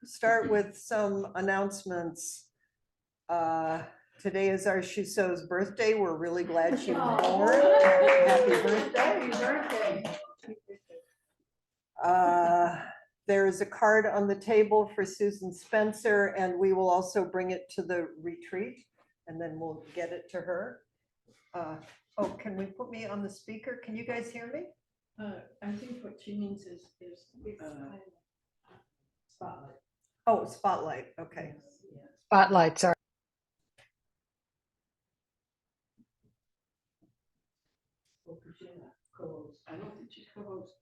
Start with some announcements. Today is our Shuso's birthday. We're really glad she was born. Happy birthday. Happy birthday. There is a card on the table for Susan Spencer, and we will also bring it to the retreat, and then we'll get it to her. Oh, can we put me on the speaker? Can you guys hear me? I think what she means is spotlight. Oh, spotlight. Okay. Spotlights are. Co-host. I don't think she's co-host.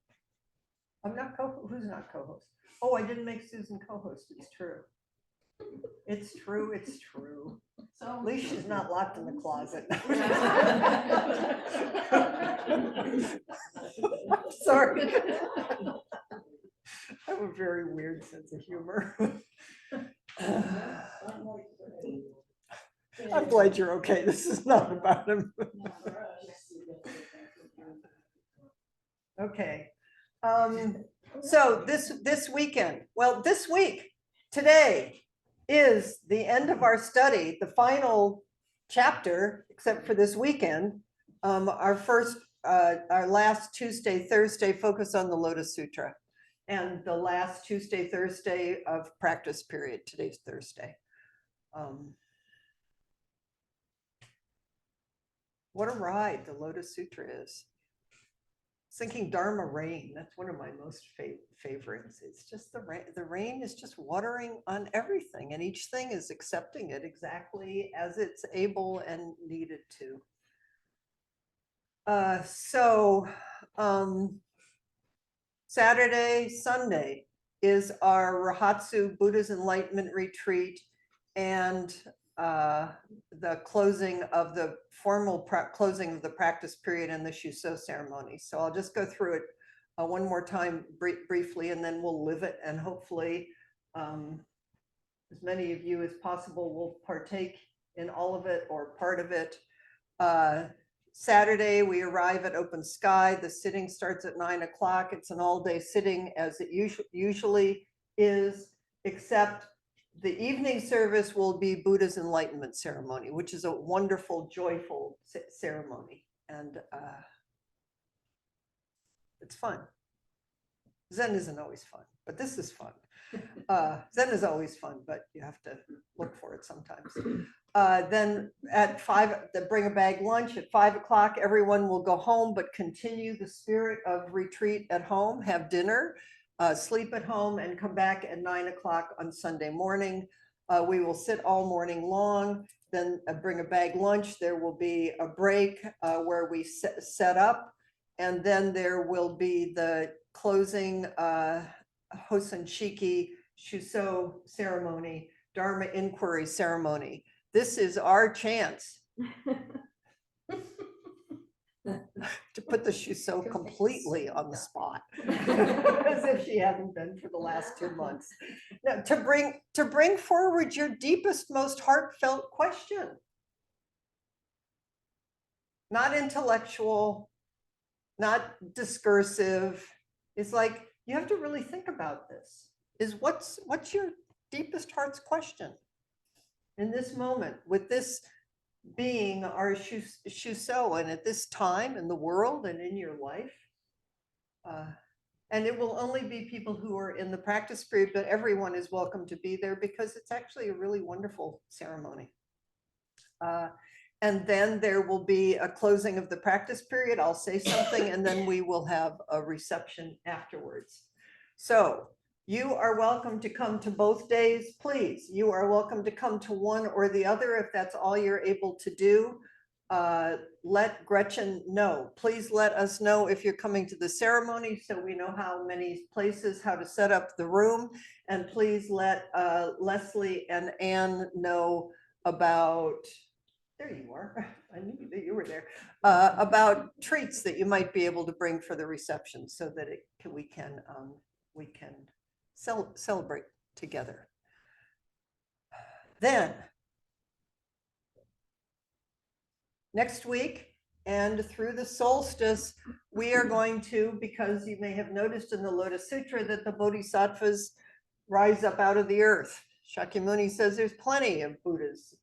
I'm not who's not co-host? Oh, I didn't make Susan co-host. It's true. It's true. It's true. So At least she's not locked in the closet. Sorry. I have a very weird sense of humor. I'm glad you're okay. This is not about him. Okay. So this weekend, well, this week, today is the end of our study, the final chapter, except for this weekend. Our last Tuesday, Thursday focus on the Lotus Sutra, and the last Tuesday, Thursday of practice period. Today's Thursday. What a ride the Lotus Sutra is. Thinking Dharma rain, that's one of my most favorites. It's just the rain is just watering on everything, and each thing is accepting it exactly as it's able and needed to. Saturday, Sunday is our Rahatsu Buddha's Enlightenment Retreat, and the closing of the formal closing of the practice period and the Shuso ceremony. So I'll just go through it one more time briefly, and then we'll live it, and hopefully as many of you as possible will partake in all of it or part of it. Saturday, we arrive at Open Sky. The sitting starts at 9 o'clock. It's an all-day sitting as it usually is, except the evening service will be Buddha's Enlightenment ceremony, which is a wonderful, joyful ceremony. And it's fun. Zen isn't always fun, but this is fun. Zen is always fun, but you have to look for it sometimes. Then at 5, bring a bag lunch. At 5 o'clock, everyone will go home, but continue the spirit of retreat at home, have dinner, sleep at home, and come back at 9 o'clock on Sunday morning. We will sit all morning long, then bring a bag lunch. There will be a break where we set up, and then there will be the closing Hosen Shiki Shuso ceremony, Dharma inquiry ceremony. This is our chance to put the Shuso completely on the spot, as if she hasn't been for the last 2 months. Now, to bring forward your deepest, most heartfelt question, not intellectual, not discursive. It's like you have to really think about this. Is what's your deepest heart's question in this moment, with this being our Shuso, and at this time in the world and in your life? And it will only be people who are in the practice period, but everyone is welcome to be there because it's actually a really wonderful ceremony. And then there will be a closing of the practice period. I'll say something, and then we will have a reception afterwards. So you are welcome to come to both days, please. You are welcome to come to one or the other if that's all you're able to do. Let Gretchen know. Please let us know if you're coming to the ceremony so we know how many places, how to set up the room. And please let Leslie and Anne know about, there you are, I knew that you were there, about treats that you might be able to bring for the reception so that we can celebrate together. Then next week And through the solstice, we are going to, because you may have noticed in the Lotus Sutra that the Bodhisattvas rise up out of the earth. Shakyamuni says there's plenty of Buddha's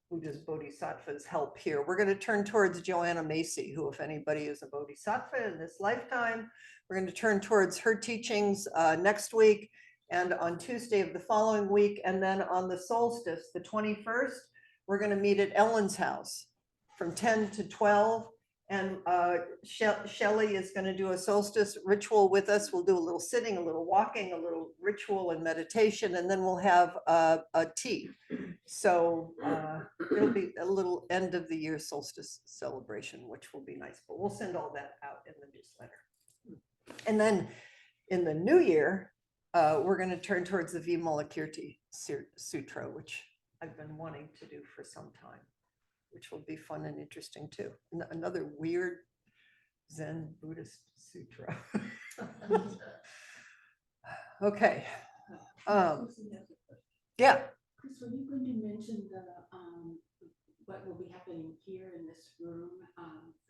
Bodhisattvas help here. We're going to turn towards Joanna Macy, who, if anybody is a Bodhisattva in this lifetime, we're going to turn towards her teachings next week and on Tuesday of the following week. And then on the solstice, the 21st, we're going to meet at Ellen's house from 10 to 12. And Shelley is going to do a solstice ritual with us. We'll do a little sitting, a little walking, a little ritual and meditation, and then we'll have a tea. So it'll be a little end of the year solstice celebration, which will be nice. But we'll send all that out in the newsletter. And then in the new year, we're going to turn towards the Vimalakirti Sutra, which I've been wanting to do for some time, which will be fun and interesting too. Another weird Zen Buddhist sutra. Okay. Yeah. Chris, were you going to mention what will be happening here in this room?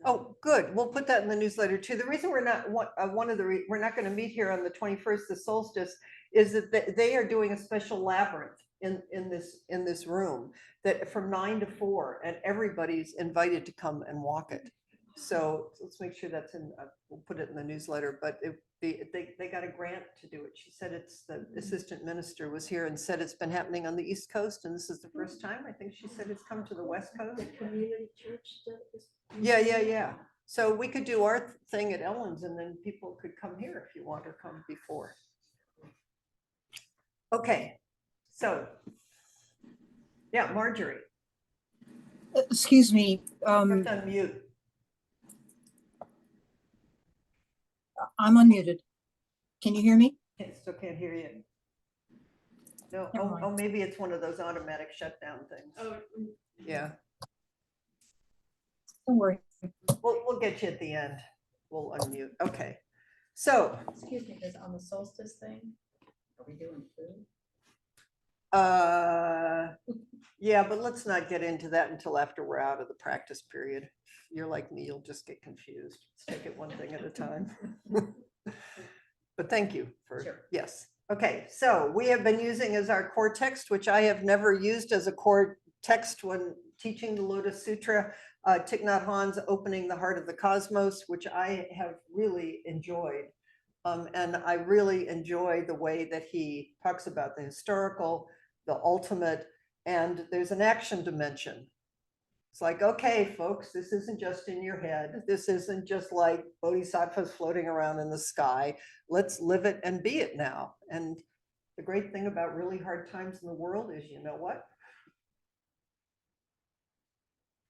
Oh, good. We'll put that in the newsletter too. The reason we're not we're not going to meet here on the 21st, the solstice, is that they are doing a special labyrinth in this room that from 9 to 4, and everybody's invited to come and walk it. So let's make sure that's in. We'll put it in the newsletter. But they got a grant to do it. She said it's the assistant minister was here and said it's been happening on the East Coast, and this is the first time. I think she said it's come to the West Coast. The community church. Yeah. So we could do our thing at Ellen's, and then people could come here if you want, or come before. Okay. So, yeah, Marjorie, Excuse me, you have to unmute. I'm unmuted. Can you hear me? I still can't hear you. No, Never mind. oh, maybe it's one of those automatic shutdown things. Oh, Yeah, Don't worry. we'll get you at the end. We'll unmute. Okay. So, Excuse me, is on the solstice thing, are we doing food? yeah, but let's not get into that until after we're out of the practice period. If you're like me, you'll just get confused. Let's take it one thing at a time. But thank you for, Sure. yes. Okay, so we have been using as our core text, which I have never used as a core text when teaching the Lotus Sutra, Thich Nhat Hanh's Opening the Heart of the Cosmos, which I have really enjoyed. And I really enjoy the way that he talks about the historical, the ultimate, and there's an action dimension. It's like, okay, folks, this isn't just in your head. This isn't just like bodhisattvas floating around in the sky. Let's live it and be it now. And the great thing about really hard times in the world is, you know what?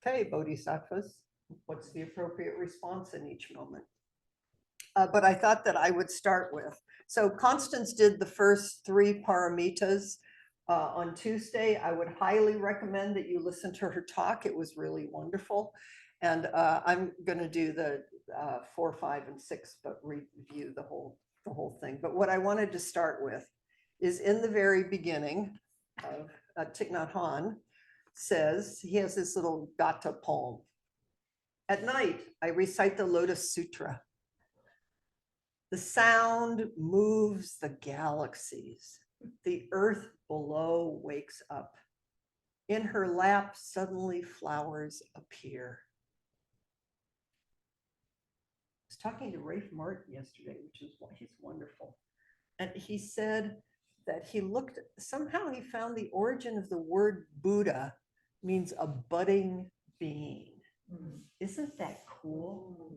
Okay, bodhisattvas, what's the appropriate response in each moment? But I thought that I would start with, so Constance did the first 3 paramitas on Tuesday. I would highly recommend that you listen to her talk. It was really wonderful. And I'm going to do the 4, 5, and 6, but review the whole thing. But what I wanted to start with is in the very beginning of Thich Nhat Hanh says, he has this little Gata poem. At night, I recite the Lotus Sutra. The sound moves the galaxies. The earth below wakes up. In her lap, suddenly flowers appear. I was talking to Rafe Martin yesterday, which is why he's wonderful. And he said that he looked, somehow he found the origin of the word Buddha means a budding being. Isn't that cool?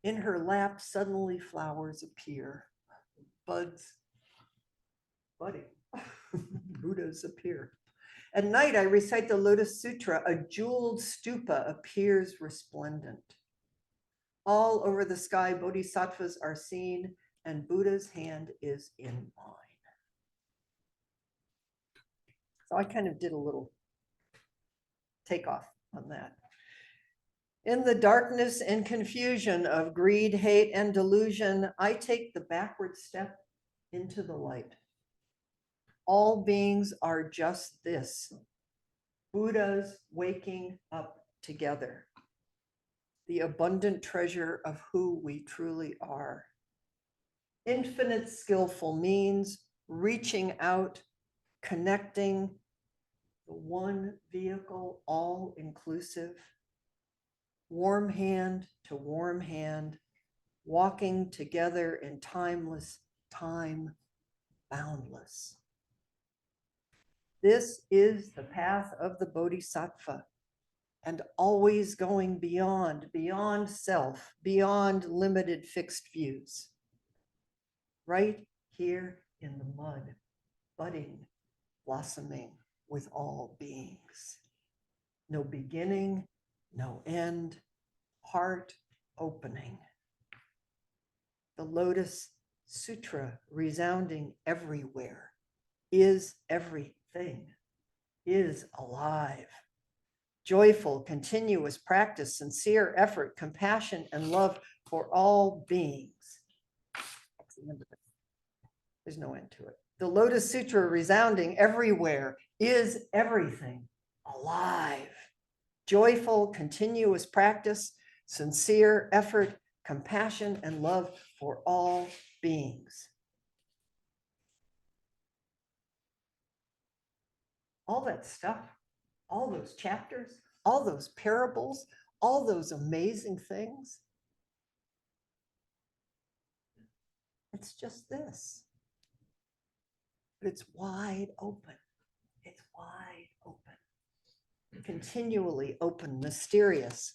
In her lap, suddenly flowers appear. Buds, budding. Buddhas appear. At night, I recite the Lotus Sutra. A jeweled stupa appears resplendent. All over the sky, bodhisattvas are seen, and Buddha's hand is in mine. So I kind of did a little takeoff on that. In the darkness and confusion of greed, hate, and delusion, I take the backward step into the light. All beings are just this, Buddhas waking up together. the abundant treasure of who we truly are. Infinite skillful means reaching out, connecting, the one vehicle, all inclusive, warm hand to warm hand, walking together in timeless time, boundless. This is the path of the Bodhisattva, and always going beyond self, beyond limited fixed views. Right here in the mud, budding, blossoming with all beings. No beginning, no end, heart opening. The Lotus Sutra resounding everywhere, is everything, is alive. Joyful, continuous practice, sincere effort, compassion, and love for all beings. That's the end of it. There's no end to it. The Lotus Sutra resounding everywhere, is everything, alive. Joyful, continuous practice, sincere effort, compassion, and love for all beings. All that stuff, all those chapters, all those parables, all those amazing things. It's just this. But it's wide open. It's wide open. Continually open, mysterious.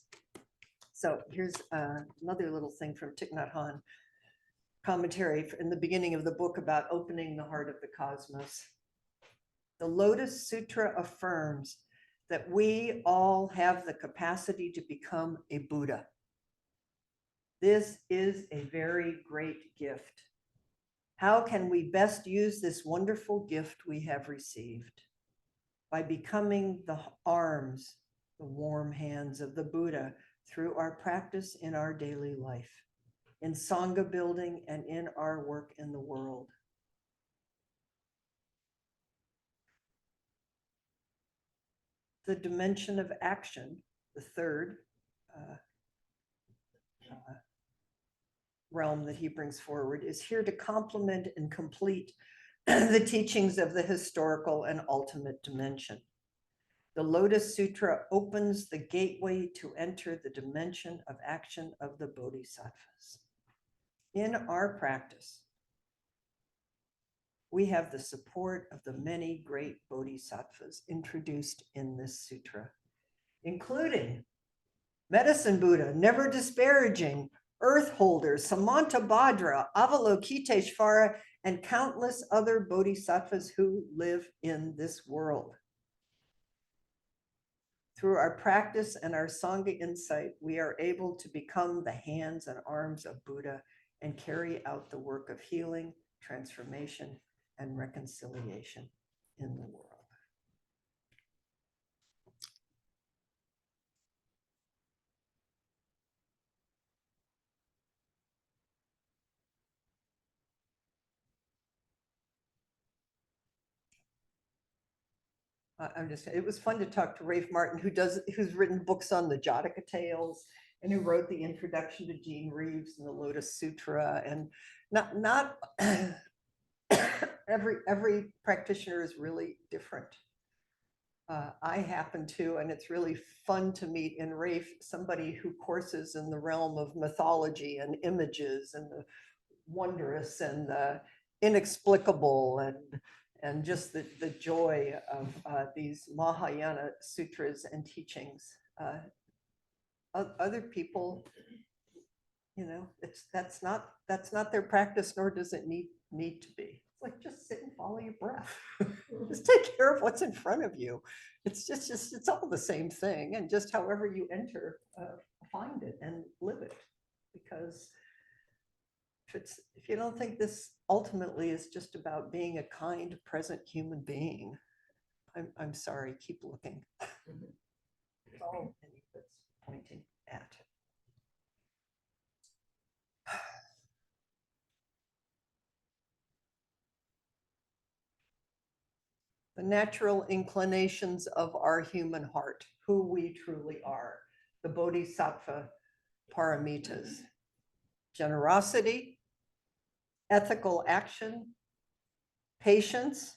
So here's another little thing from Thich Nhat Hanh, commentary in the beginning of the book about opening the heart of the cosmos. The Lotus Sutra affirms that we all have the capacity to become a Buddha. This is a very great gift. How can we best use this wonderful gift we have received? By becoming the arms, the warm hands of the Buddha through our practice in our daily life, in Sangha building, and in our work in the world. The dimension of action, the third realm that he brings forward, is here to complement and complete the teachings of the historical and ultimate dimension. The Lotus Sutra opens the gateway to enter the dimension of action of the Bodhisattvas. In our practice, we have the support of the many great Bodhisattvas introduced in this sutra, including Medicine Buddha, never disparaging, Earth Holder, Samantabhadra, Avalokiteshvara, and countless other Bodhisattvas who live in this world. Through our practice and our Sangha insight, we are able to become the hands and arms of Buddha and carry out the work of healing, transformation, and reconciliation in the world. It was fun to talk to Rafe Martin, who's written books on the Jataka tales and who wrote the introduction to Jean Reeves and the Lotus Sutra. And not every practitioner is really different. I happen to, and it's really fun to meet in Rafe somebody who courses in the realm of mythology and images and the wondrous and the inexplicable and just the joy of these Mahayana sutras and teachings. Other people, that's not their practice, nor does it need to be. It's like, just sit and follow your breath. Just take care of what's in front of you. It's it's all the same thing, and just however you enter, find it and live it. Because if you don't think this ultimately is just about being a kind, present human being, I'm sorry, keep looking. That's all it's pointing at. The natural inclinations of our human heart, who we truly are. The Bodhisattva paramitas: generosity, ethical action, patience,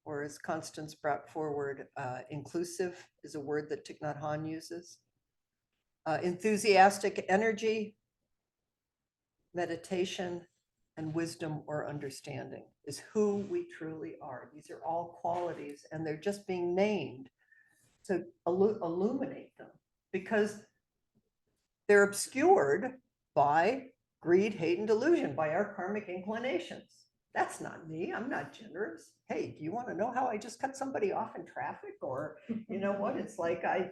or as Constance brought forward, inclusive is a word that Thich Nhat Hanh uses, enthusiastic energy, meditation, and wisdom or understanding is who we truly are. These are all qualities, and they're just being named to illuminate them, because they're obscured by greed, hate, and delusion, by our karmic inclinations. That's not me. I'm not generous. Hey, do you want to know how I just cut somebody off in traffic? Or, you know what? It's like I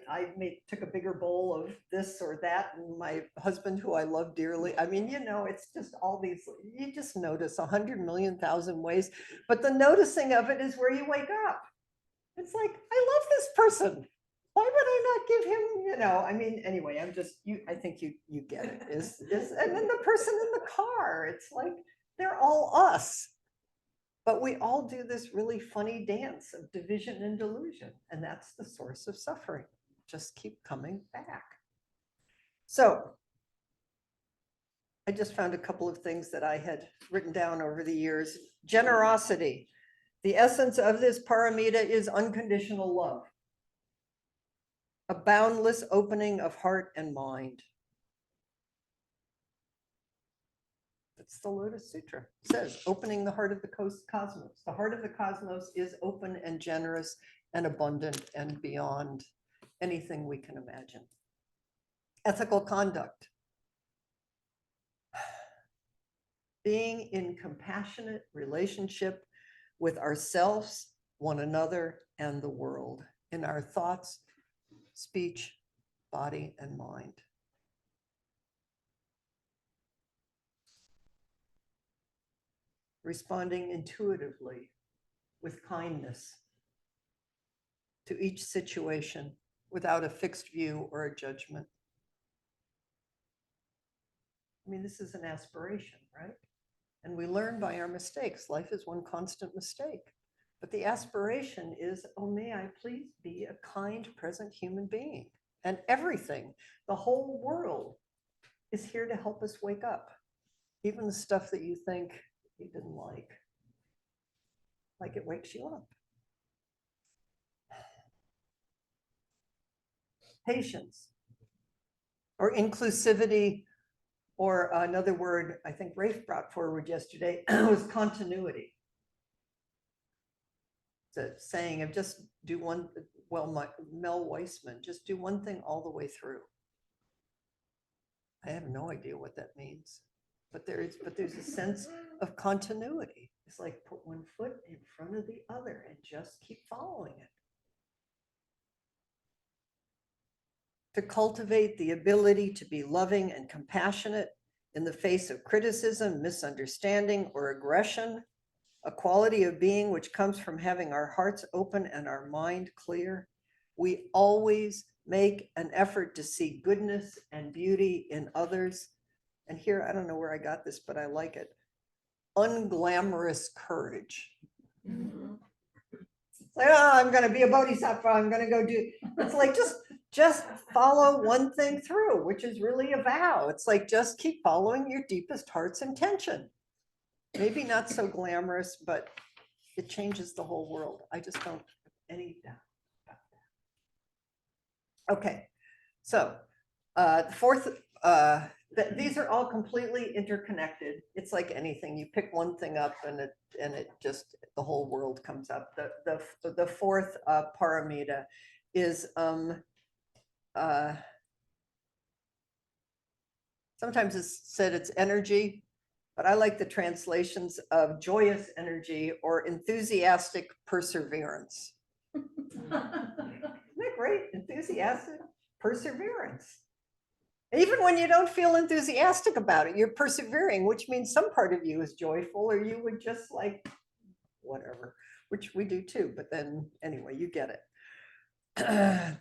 took a bigger bowl of this or that, and my husband, who I love dearly. I mean, you know, it's just all these, you just notice 100,000,000 ways. But the noticing of it is where you wake up. It's like, I love this person. Why would I not give him, you know, I mean, anyway, I'm just, I think you get it. And then the person in the car, it's like, they're all us. But we all do this really funny dance of division and delusion. And that's the source of suffering. Just keep coming back. So I just found a couple of things that I had written down over the years. Generosity. The essence of this paramita is unconditional love, a boundless opening of heart and mind. That's the Lotus Sutra. It says, opening the heart of the cosmos. The heart of the cosmos is open and generous and abundant and beyond anything we can imagine. Ethical conduct. Being in compassionate relationship with ourselves, one another, and the world, in our thoughts, speech, body, and mind. Responding intuitively with kindness to each situation without a fixed view or a judgment. I mean, this is an aspiration, right? And we learn by our mistakes. Life is one constant mistake. But the aspiration is, oh, may I please be a kind, present human being. And everything, the whole world is here to help us wake up. Even the stuff that you think you didn't like it wakes you up. Patience or inclusivity, or another word I think Rafe brought forward yesterday was continuity. The saying of just do one, well, Mel Weissman, just do one thing all the way through. I have no idea what that means, but there's a sense of continuity. It's like put one foot in front of the other and just keep following it. To cultivate the ability to be loving and compassionate in the face of criticism, misunderstanding, or aggression, a quality of being which comes from having our hearts open and our mind clear. We always make an effort to see goodness and beauty in others. And here, I don't know where I got this, but I like it. Unglamorous courage. Mm-hmm. It's like, oh, I'm going to be a bodhisattva. I'm going to go do. It's like just follow one thing through, which is really a vow. It's like just keep following your deepest heart's intention. Maybe not so glamorous, but it changes the whole world. I just don't have any doubt about that. Okay, so the fourth, these are all completely interconnected. It's like anything. You pick one thing up and it just, the whole world comes up. The fourth paramita is sometimes it's said it's energy, but I like the translations of joyous energy or enthusiastic perseverance. Isn't that great? Enthusiastic perseverance. Even when you don't feel enthusiastic about it, you're persevering, which means some part of you is joyful, or you would just like, whatever, which we do too. But then anyway, you get it.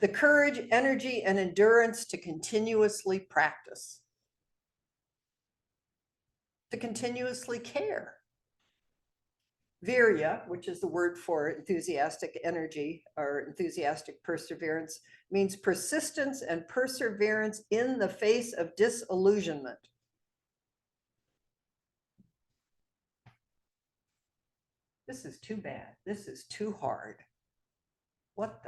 The courage, energy, and endurance to continuously practice. To continuously care. Virya, which is the word for enthusiastic energy or enthusiastic perseverance, means persistence and perseverance in the face of disillusionment. This is too bad. This is too hard. What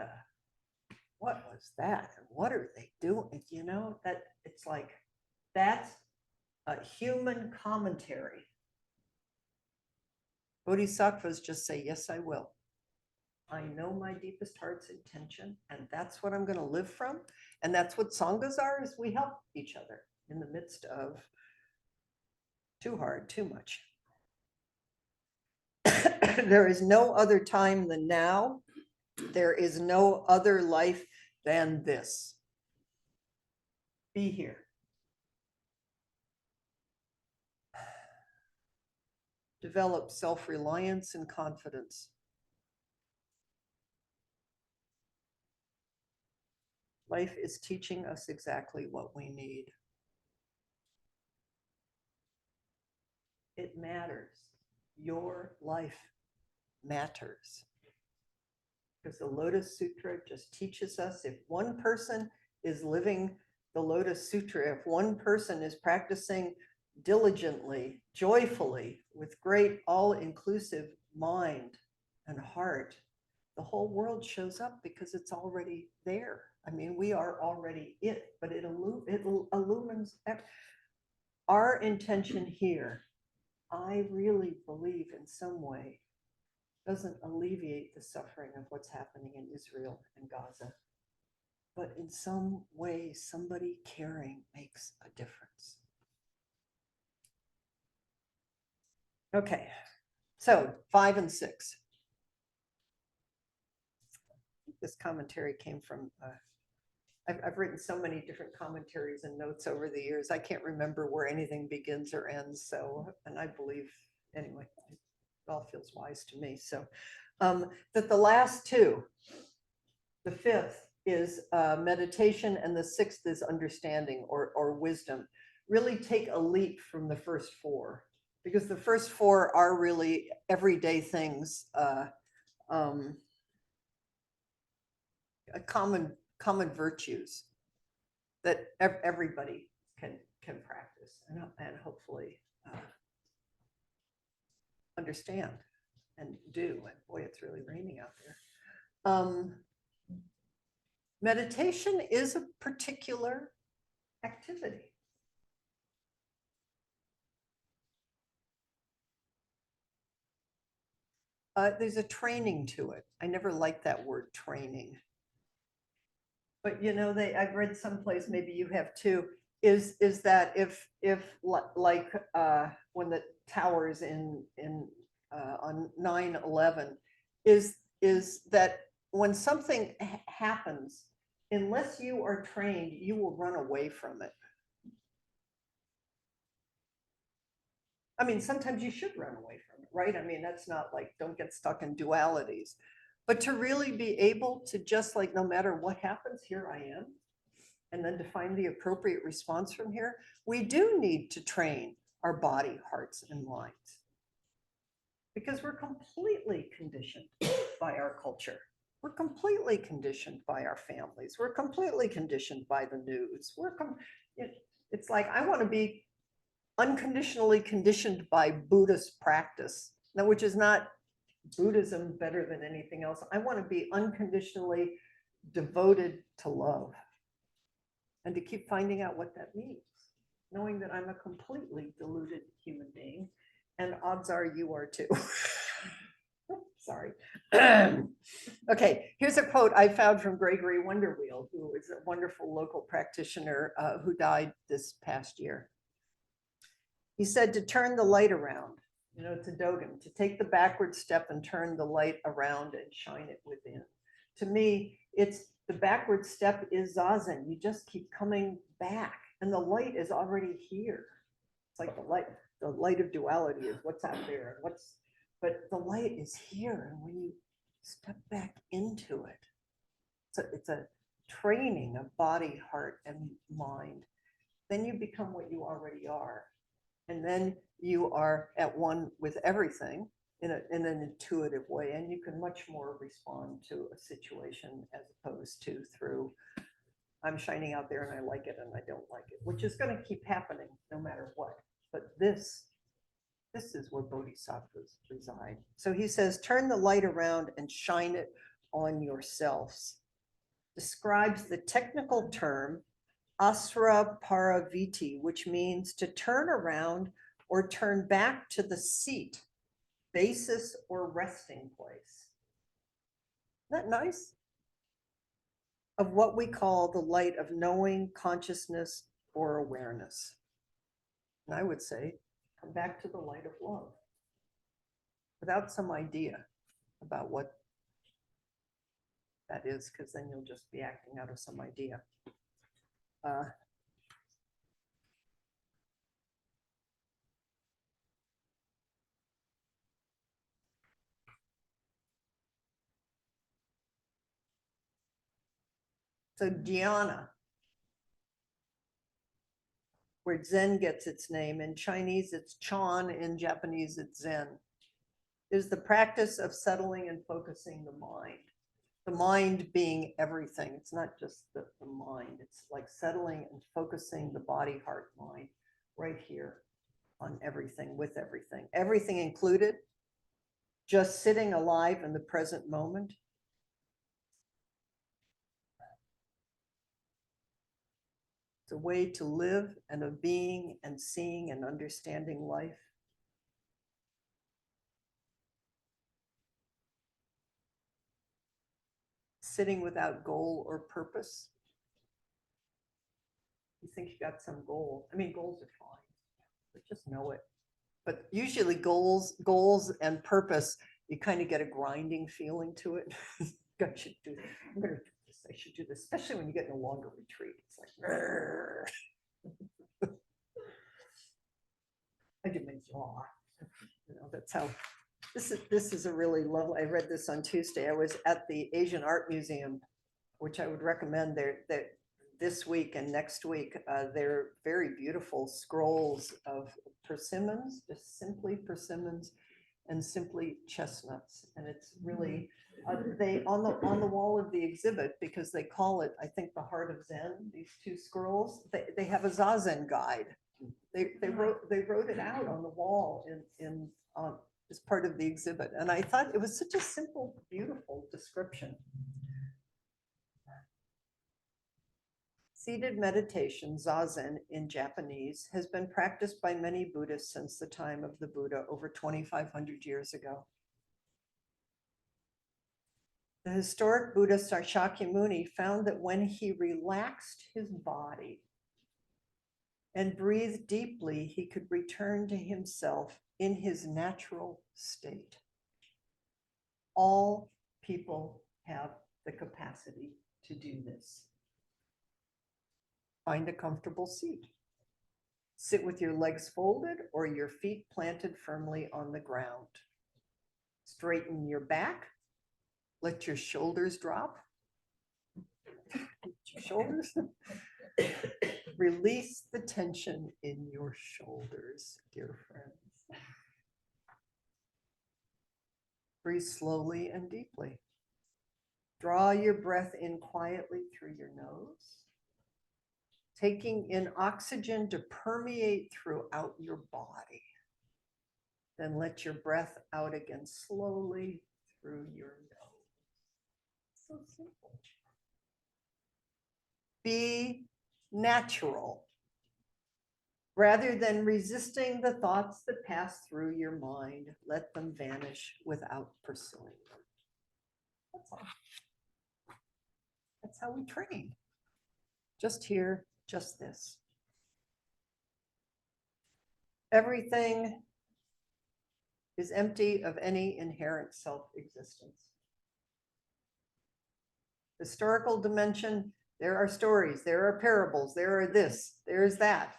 was that? And what are they doing? You know, that it's like, that's a human commentary. Bodhisattvas just say, yes, I will. I know my deepest heart's intention, and that's what I'm going to live from. And that's what sanghas are, is we help each other in the midst of too hard, too much. There is no other time than now. There is no other life than this. Be here. Develop self-reliance and confidence. Life is teaching us exactly what we need. It matters. Your life matters. Because the Lotus Sutra just teaches us, if one person is living the Lotus Sutra, if one person is practicing diligently, joyfully, with great all-inclusive mind and heart, the whole world shows up because it's already there. I mean, we are already it, but it illumines. Our intention here, I really believe in some way, doesn't alleviate the suffering of what's happening in Israel and Gaza. But in some way, somebody caring makes a difference. Okay, so 5 and 6. This commentary came from, I've written so many different commentaries and notes over the years. I can't remember where anything begins or ends. So, and I believe, anyway, it all feels wise to me. So that the last two, the fifth is meditation, and the sixth is understanding or wisdom, really take a leap from the first four, because the first four are really everyday things, common virtues that everybody can practice and hopefully understand and do. And boy, it's really raining out there. Meditation is a particular activity. There's a training to it. I never liked that word, training. But you know, I've read someplace, maybe you have too, is that if like when the towers on 9/11, is that when something happens, unless you are trained, you will run away from it. I mean, sometimes you should run away from it, right? I mean, that's not like, don't get stuck in dualities. But to really be able to just like, no matter what happens, here I am, and then to find the appropriate response from here, we do need to train our body, hearts, and minds. Because we're completely conditioned by our culture. We're completely conditioned by our families. We're completely conditioned by the news. It's like, I want to be unconditionally conditioned by Buddhist practice, now, which is not Buddhism better than anything else. I want to be unconditionally devoted to love, and to keep finding out what that means, knowing that I'm a completely deluded human being, and odds are you are too. Sorry. Okay, here's a quote I found from Gregory Wonderwheel, who is a wonderful local practitioner who died this past year. He said, to turn the light around, you know, to Dogen, to take the backward step and turn the light around and shine it within. To me, it's the backward step is zazen. You just keep coming back, and the light is already here. It's like the light of duality is what's out there, and but the light is here. And when you step back into it, it's a training of body, heart, and mind. Then you become what you already are. And then you are at one with everything. in an intuitive way, and you can much more respond to a situation as opposed to through, I'm shining out there and I like it and I don't like it, which is going to keep happening no matter what. But this is where bodhisattvas reside. So he says, turn the light around and shine it on yourselves. Describes the technical term asra paraviti, which means to turn around or turn back to the seat, basis, or resting place. Isn't that nice? Of what we call the light of knowing, consciousness, or awareness. And I would say, come back to the light of love without some idea about what that is, because then you'll just be acting out of some idea. So dhyana, where Zen gets its name. In Chinese, it's Chan. In Japanese, it's Zen. Is the practice of settling and focusing the mind. The mind being everything. It's not just the mind. It's like settling and focusing the body, heart, mind right here on everything, with everything. Everything included. Just sitting alive in the present moment. It's a way to live and of being and seeing and understanding life. Sitting without goal or purpose. You think you got some goal. I mean, goals are fine, but just know it. But usually goals and purpose, you kind of get a grinding feeling to it. I should do, I'm going to do this, I should do this, especially when you get in a longer retreat. It's like, I do my jaw. You know, that's how, this is a really lovely, I read this on Tuesday. I was at the Asian Art Museum, which I would recommend there, that this week and next week. They're very beautiful scrolls of persimmons, just simply persimmons and simply chestnuts. And it's really, they on the wall of the exhibit, because they call it, I think, the heart of Zen, these two scrolls, they have a Zazen guide. They wrote it out on the wall in as part of the exhibit. And I thought it was such a simple, beautiful description. Seated meditation, Zazen in Japanese, has been practiced by many Buddhists since the time of the Buddha over 2,500 years ago. The historic Buddhist Shakyamuni found that when he relaxed his body and breathed deeply, he could return to himself in his natural state. All people have the capacity to do this. Find a comfortable seat. Sit with your legs folded or your feet planted firmly on the ground. Straighten your back. Let your shoulders drop. Your shoulders. Release the tension in your shoulders, dear friends. Breathe slowly and deeply. Draw your breath in quietly through your nose, taking in oxygen to permeate throughout your body. Then let your breath out again slowly through your nose. So simple. Be natural. Rather than resisting the thoughts that pass through your mind, let them vanish without pursuing them. That's all. That's how we train. Just here, just this. Everything is empty of any inherent self-existence. Historical dimension, there are stories, there are parables, there are this, there's that.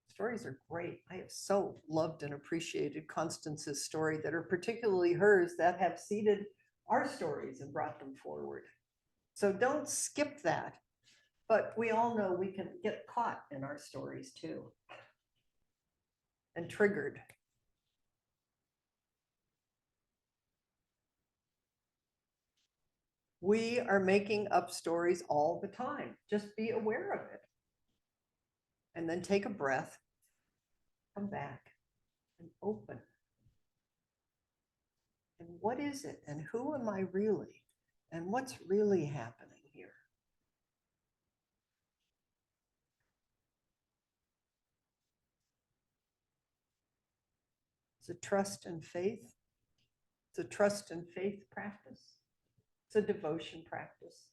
Stories are great. I have so loved and appreciated Constance's story that are particularly hers that have seeded our stories and brought them forward. So don't skip that. But we all know we can get caught in our stories too and triggered. We are making up stories all the time. Just be aware of it. And then take a breath, come back and open. And what is it? And who am I really? And what's really happening here? It's a trust and faith. It's a trust and faith practice. It's a devotion practice.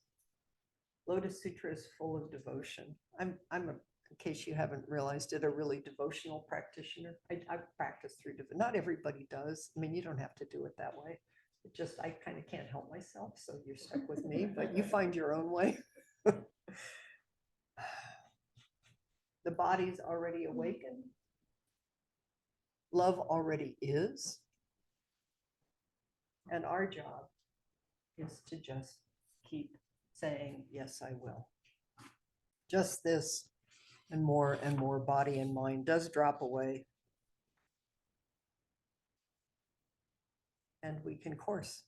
Lotus Sutra is full of devotion. I'm in case you haven't realized it, a really devotional practitioner. I practice through, not everybody does. I mean, you don't have to do it that way. It just, I kind of can't help myself. So you're stuck with me, but you find your own way. The body's already awakened. Love already is. And our job is to just keep saying, yes, I will. Just this and more body and mind does drop away. And we can course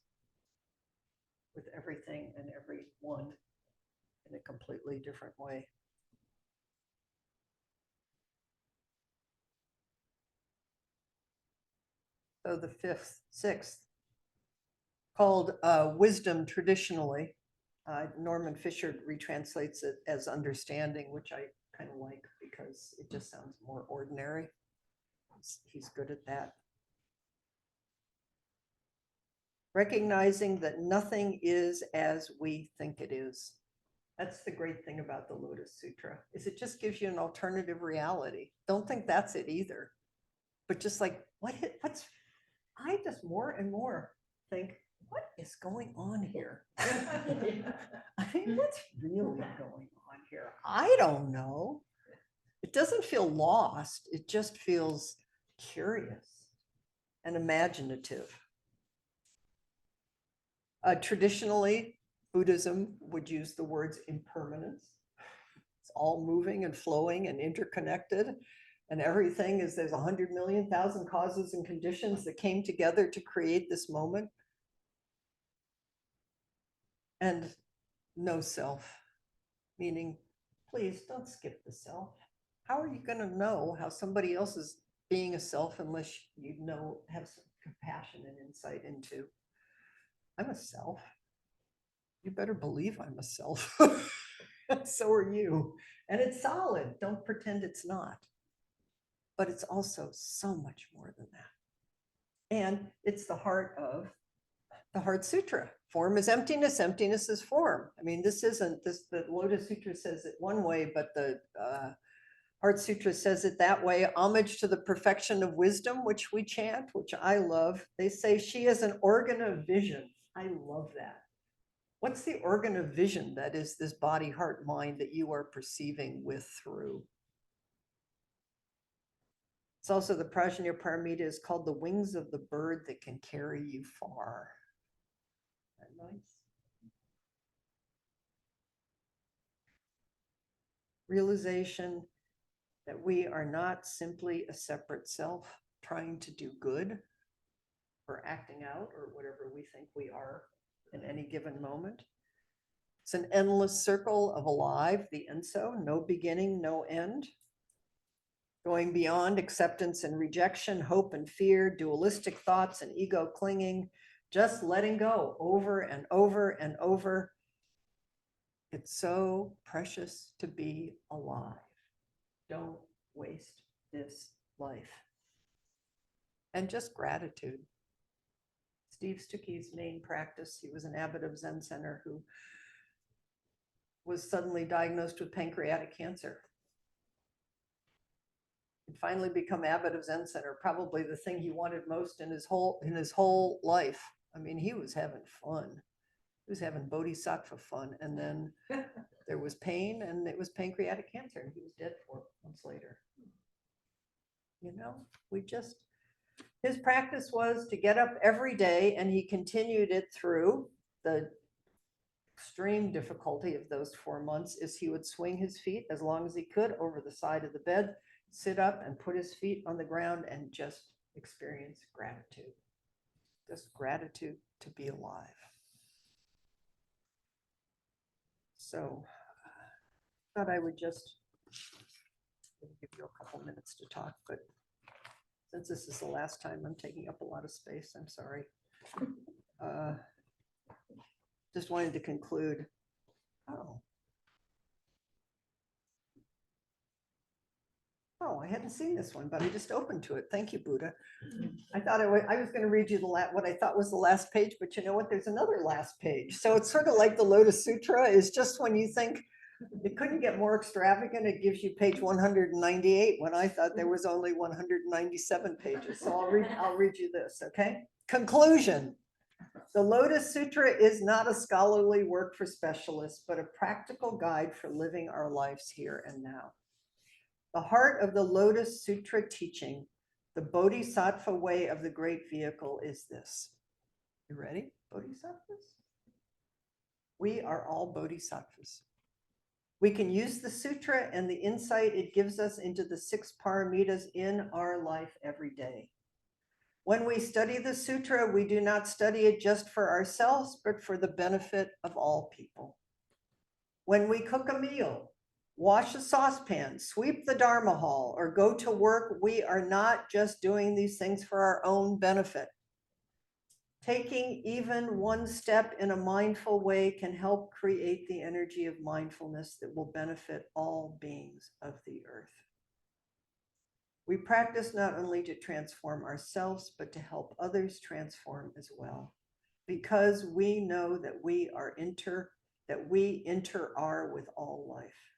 with everything and everyone in a completely different way. So the sixth, called wisdom traditionally, Norman Fisher retranslates it as understanding, which I kind of like because it just sounds more ordinary. He's good at that. Recognizing that nothing is as we think it is. That's the great thing about the Lotus Sutra, is it just gives you an alternative reality. Don't think that's it either. But just like, I just more and more think, what is going on here? I mean, what's really going on here? I don't know. It doesn't feel lost. It just feels curious and imaginative. Traditionally, Buddhism would use the words impermanence. It's all moving and flowing and interconnected. And everything is, there's 100 million, 1,000 causes and conditions that came together to create this moment. And no self, meaning, please don't skip the self. How are you going to know how somebody else is being a self unless you know, have some compassion and insight into, I'm a self. You better believe I'm a self. So are you. And it's solid. Don't pretend it's not. But it's also so much more than that. And it's the heart of the Heart Sutra. Form is emptiness, emptiness is form. I mean, this isn't this, the Lotus Sutra says it one way, but the Heart Sutra says it that way. Homage to the perfection of wisdom, which we chant, which I love. They say she is an organ of vision. I love that. What's the organ of vision that is this body, heart, mind that you are perceiving with through? It's also the Prajna Paramita is called the wings of the bird that can carry you far. Isn't that nice? Realization that we are not simply a separate self trying to do good or acting out or whatever we think we are in any given moment. It's an endless circle of alive, the Enso, no beginning, no end. Going beyond acceptance and rejection, hope and fear, dualistic thoughts and ego clinging, just letting go over and over and over. It's so precious to be alive. Don't waste this life. And just gratitude. Steve Stuckey's main practice, he was an abbot of Zen Center who was suddenly diagnosed with pancreatic cancer. He'd finally become abbot of Zen Center, probably the thing he wanted most in his whole life. I mean, he was having fun. He was having bodhisattva fun. And then there was pain and it was pancreatic cancer and he was dead 4 months later. You know, his practice was to get up every day, and he continued it through the extreme difficulty of those 4 months. Is he would swing his feet as long as he could over the side of the bed, sit up and put his feet on the ground and just experience gratitude. Just gratitude to be alive. So thought I would just give you a couple minutes to talk, but since this is the last time I'm taking up a lot of space, I'm sorry. Just wanted to conclude. Oh, I hadn't seen this one, but I just opened to it. Thank you, Buddha. I thought I was going to read you what I thought was the last page, but you know what? There's another last page. So it's sort of like the Lotus Sutra is just when you think it couldn't get more extravagant, it gives you page 198 when I thought there was only 197 pages. So I'll read you this, okay? Conclusion. The Lotus Sutra is not a scholarly work for specialists, but a practical guide for living our lives here and now. The heart of the Lotus Sutra teaching, the Bodhisattva way of the great vehicle is this. You ready, Bodhisattvas? We are all Bodhisattvas. We can use the sutra and the insight it gives us into the 6 paramitas in our life every day. When we study the sutra, we do not study it just for ourselves, but for the benefit of all people. When we cook a meal, wash a saucepan, sweep the Dharma hall, or go to work, we are not just doing these things for our own benefit. Taking even one step in a mindful way can help create the energy of mindfulness that will benefit all beings of the earth. We practice not only to transform ourselves, but to help others transform as well, because we know that we inter-are with all life.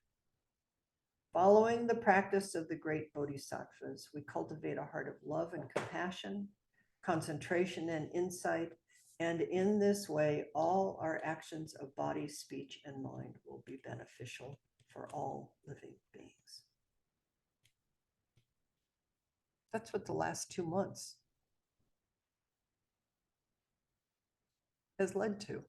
Following the practice of the great bodhisattvas, we cultivate a heart of love and compassion, concentration and insight, and in this way, all our actions of body, speech, and mind will be beneficial for all living beings. That's what the last 2 months has led to.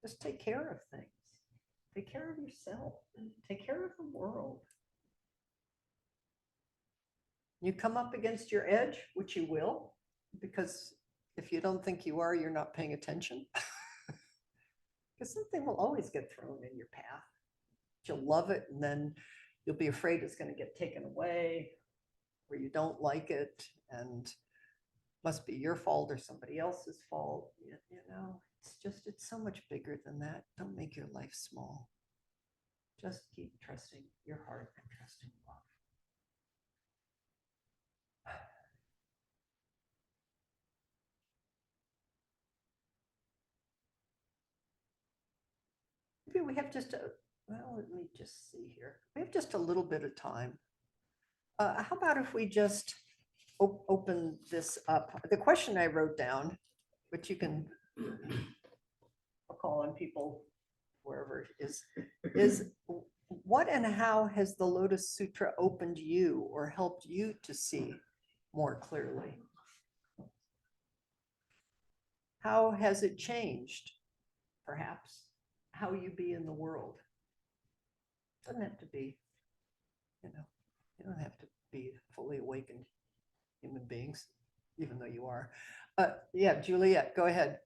Just take care of things. Take care of yourself. Take care of the world. You come up against your edge, which you will, because if you don't think you are, you're not paying attention. Because something will always get thrown in your path. You'll love it, and then you'll be afraid it's going to get taken away, or you don't like it, and must be your fault or somebody else's fault. You know, it's so much bigger than that. Don't make your life small. Just keep trusting your heart and trusting love. Maybe we have let me just see here. We have just a little bit of time. How about if we just open this up? The question I wrote down, which you can call on people wherever it is what and how has the Lotus Sutra opened you or helped you to see more clearly? How has it changed, perhaps, how you be in the world? Doesn't have to be, you don't have to be fully awakened human beings, even though you are. Yeah, Juliet, go ahead.